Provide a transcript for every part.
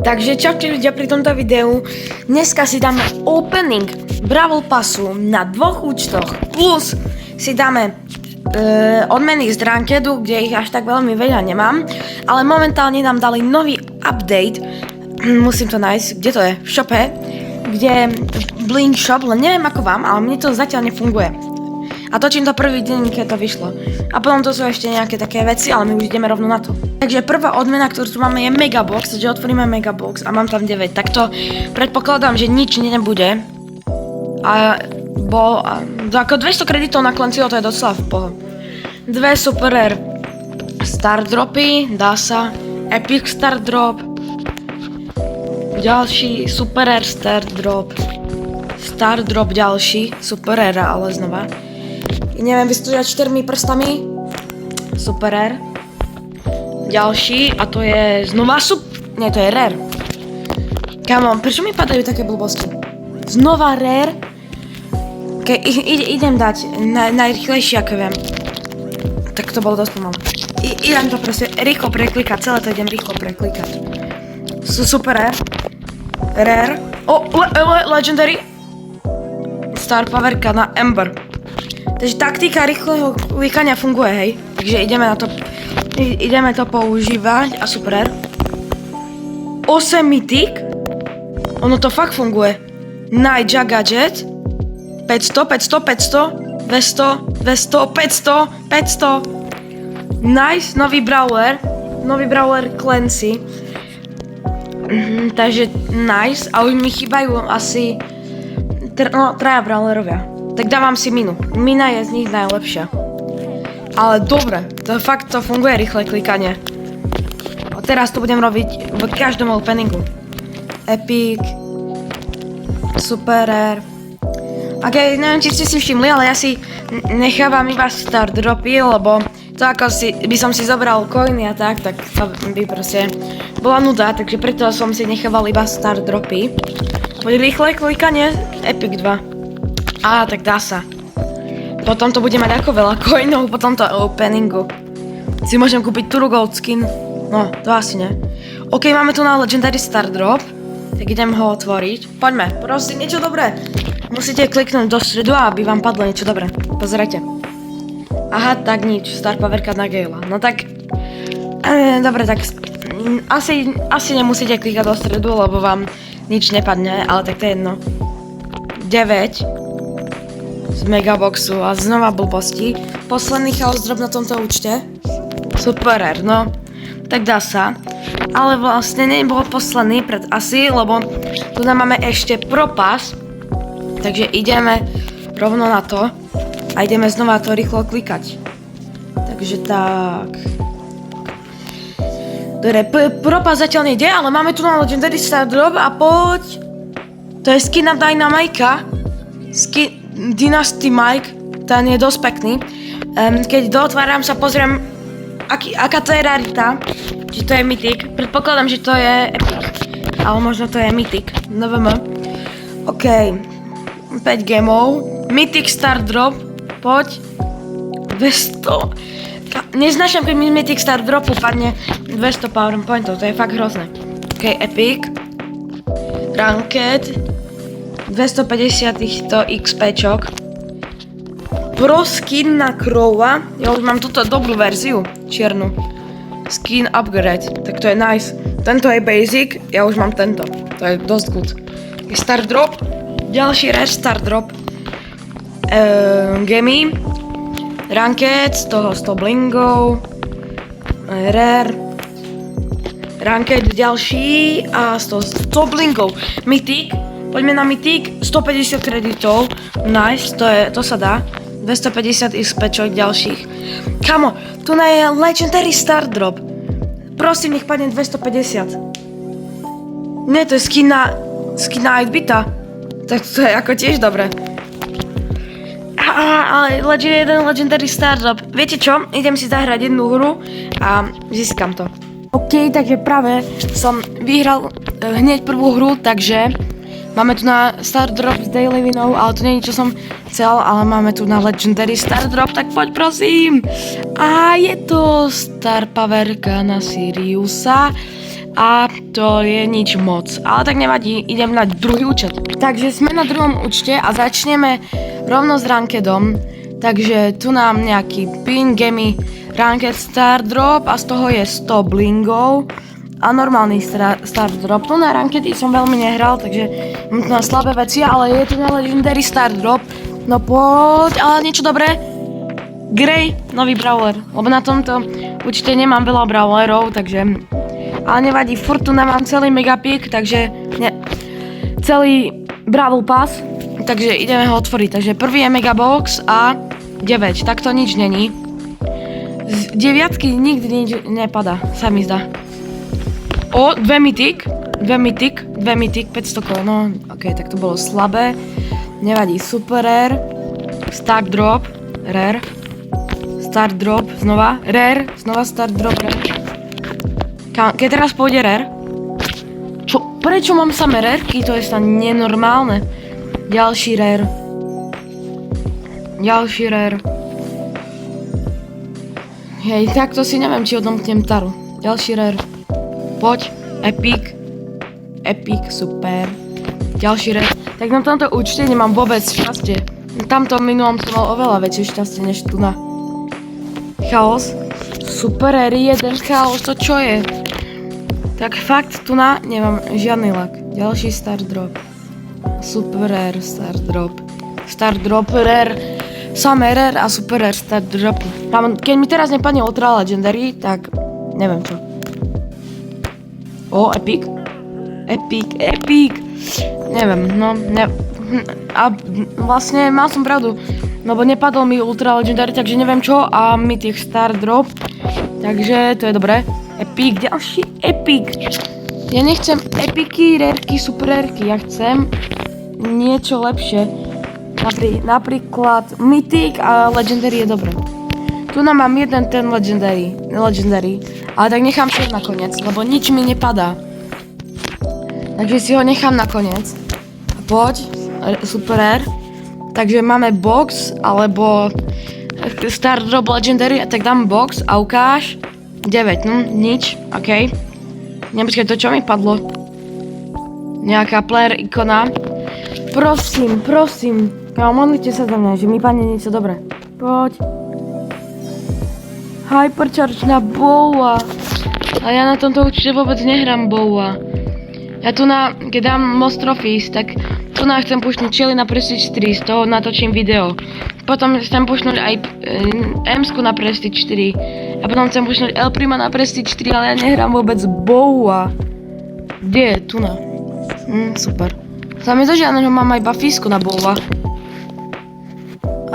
Takže čaute ľudia pri tomto videu. Dneska si dáme opening Brawl Passu na 2 účtoch. Plus si dáme odmeny z Rankedu, kde ich až tak veľmi veľa nemám. Ale momentálne nám dali nový update. Musím to nájsť, kde to je? V shope. Kde Blink Shop, len neviem ako vám, ale mne to zatiaľ nefunguje. A točím to prvý deň, keď to vyšlo. A potom to sú ešte nejaké také veci, ale my už ideme rovno na to. Takže prvá odmena, ktorú tu máme, je Megabox, takže otvoríme Megabox a mám tam 9. Tak to predpokladám, že nič nebude. Ako 200 kreditov na Clancyho, to je docela v poho. 2 super rare star dropy, dá sa. Epic star drop. Ďalší super rare star drop. Star drop ďalší, super rare, ale znova. Neviem vystúdiať 4 prstami. Super rare. Ďalší, a to je znova nie, to je rare. Kamo, prečo mi padajú také blbosti? Znova rare. Idem dať najrýchlejšie, ako viem. Tak to bolo dosť pomalé. Idem to proste rýchlo preklikať, celé to idem rýchlo preklikať. Super rare. Rare. Legendary. Star powerka na Ember. Takže taktika rýchleho klikania funguje, hej. Takže ideme to používať a super. 8 mythic. Ono to fakt funguje. Night Gadget. 500, 200, 200, 500. Nice, nový brawler Clancy. Takže nice. A už mi chýbajú asi traja brawlerovia. Tak dávam si Minu. Mina je z nich najlepšia. Ale dobre, to fakt to funguje rýchle klikanie. A teraz to budem robiť v každom openingu. Epic. Super rare. Neviem, či ste si všimli, ale ja si nechávam iba star dropy, lebo to ako by som si zobral coiny a tak to by proste bola nuda, takže preto som si nechával iba star dropy. Poď rýchle klikanie, Epic 2. Tak dá sa. Potom to bude mať ako veľa coinov po tomto openingu. Si môžem kúpiť True Gold skin. No, to asi nie. OK, máme tu na Legendary Star Drop. Tak idem ho otvoriť. Poďme, prosím, niečo dobré. Musíte kliknúť do stredu, aby vám padlo niečo dobré. Pozerajte. Aha, tak nič. Star powerka na Gale'a. No tak... dobre, tak... Asi nemusíte klikať do stredu, lebo vám nič nepadne, ale tak to je jedno. 9 z Megaboxu a znova blbosti. Posledný chaos drop na tomto účte. Super rare, no. Tak dá sa. Ale vlastne nebol posledný asi, lebo tu nám máme ešte Pro Pass. Takže ideme rovno na to. A ideme znova to rýchlo klikať. Takže tak. Dobre, Pro Pass zatiaľ nejde, ale máme tu na Legendary Star Drop a poď. To je skin na Dynamika. Skin Dynasty Mike, ten je dosť pekný. Keď dootváram sa pozriem, aká to je rarita. Či to je mythic. Predpokladám, že to je epic. Ale možno to je mythic. Neviem. OK. 5 gemov. Mythic Star Drop. Poď. 200. Neznášam, keď mi Mythic Star Dropu padne 200 power pointov. To je fakt hrozné. OK, epic. Ranked. 250 týchto XPčok. Pro skin na Crowa. Ja už mám túto dobrú verziu. Čiernu. Skin upgrade. Tak to je nice. Tento je basic. Ja už mám tento. To je dosť good. Star drop. Ďalší rare star drop. Gemy. Ranked. Z toho 100 blingov. Rare. Ranked ďalší. A 100 blingov. Mythic. Poďme na Mythic, 150 kreditov, nice, to sa dá, 250 XPčok ďalších. Kamo, tu je Legendary Star Drop, prosím, nech padne 250. Nie, to je skin na 8-bita, tak to je ako tiež dobré. Ale jeden Legendary Star Drop, viete čo, idem si zahrať jednu hru a získam to. OK, takže práve som vyhral hneď prvú hru, takže... Máme tu na Star Drop z Daily Winov, ale to nie je čo som chcel, ale máme tu na Legendary Star Drop, tak poď prosím. A je to Star Powerka na Siriusa. a to je nič moc. Ale tak nevadí, idem na druhý účet. Takže sme na druhom účte a začneme rovno s rankedom. Takže tu nám nejaký pin, gemy, ranked star drop a z toho je 100 blingov a normálny star drop. Tu na rankedy som veľmi nehral, takže mám tu na slabé veci, ale je tu na legendary star drop. No poď, ale niečo dobré. Grey, nový brawler, lebo na tomto účte nemám veľa brawlerov, takže... Ale nevadí, furt tu mám celý megapik, takže... celý Brawl Pass, takže ideme ho otvoriť. Takže prvý je Megabox a 9, tak to nič není. Z 9 nikdy nič nepadá, sa mi zdá. O, 2 mythic, 500 koň, no ok, tak to bolo slabé. Nevadí, super rare, star drop, rare, star drop, znova, rare, znova star drop, rare. Keď teraz pôjde rare, čo, prečo mám samé rarky, to je snad nenormálne. Ďalší rare. Hej, takto si neviem, či odomknem taru. Ďalší rare. Poď, epic, super. Ďalší rare. Tak na tomto účte nemám vôbec šťastie. Na tamtom minulom som mal oveľa väčšie šťastie než tu na. Chaos. Super rare, jeden chaos, to čo je? Tak fakt tu na nemám žiadny lak. Ďalší star drop. Super rare, star drop. Star drop, rare. Samé rare a super rare star drop. Keď mi teraz nepadne ultra legendary, tak neviem čo. O, epic. Neviem, no, a vlastne mal som pravdu, lebo nepadol mi ultra legendary, takže neviem čo a mythic star drop, takže to je dobré. Epic, ďalší epic. Ja nechcem epiky, rarky, super rarky, ja chcem niečo lepšie. Napríklad mythic a legendary je dobré. Tu nám mám jeden ten legendary, ale tak nechám všetko nakoniec, lebo nič mi nepadá. Takže si ho nechám nakoniec. Poď, super rare. Takže máme box, alebo star drop legendary, tak dám box a ukáž. 9, nič, ok. Nepočkaj, to čo mi padlo? Nejaká player ikona. Prosím, modlite sa za mňa, že mi padne niečo dobré. Poď. Hypercharge na bowa. A ja na tomto určite vôbec nehrám bowa. Ja tu keď dám Most Trophies, tak tu chcem pušnúť Shelly na Prestige 4, z toho natočím video. Potom chcem pušnúť aj M-sku na Prestige 4. A potom chcem pušnúť El Prima na Prestige 4, ale ja nehrám vôbec bowa. Kde je? Tu na. Super. Sa mi zdá, že mám aj Buffysku na bowa.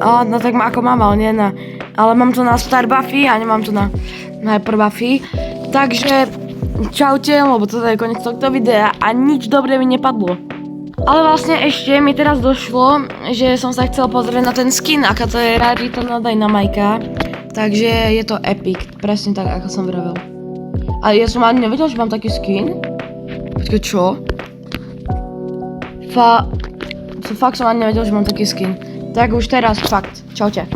No tak ako mám, ale nie na... Ale mám tu na Star Buffy a nemám tu na Hyper Buffy. Takže čaute, lebo toto je koniec tohto videa a nič dobré mi nepadlo. Ale vlastne ešte mi teraz došlo, že som sa chcel pozrieť na ten skin, aká to je rarita na Dynamajka. Takže je to epic, presne tak, ako som vravel. A ja som ani nevedel, že mám taký skin. Počkaj, čo? Fakt som ani nevedel, že mám taký skin. Tak už teraz fakt, čaute.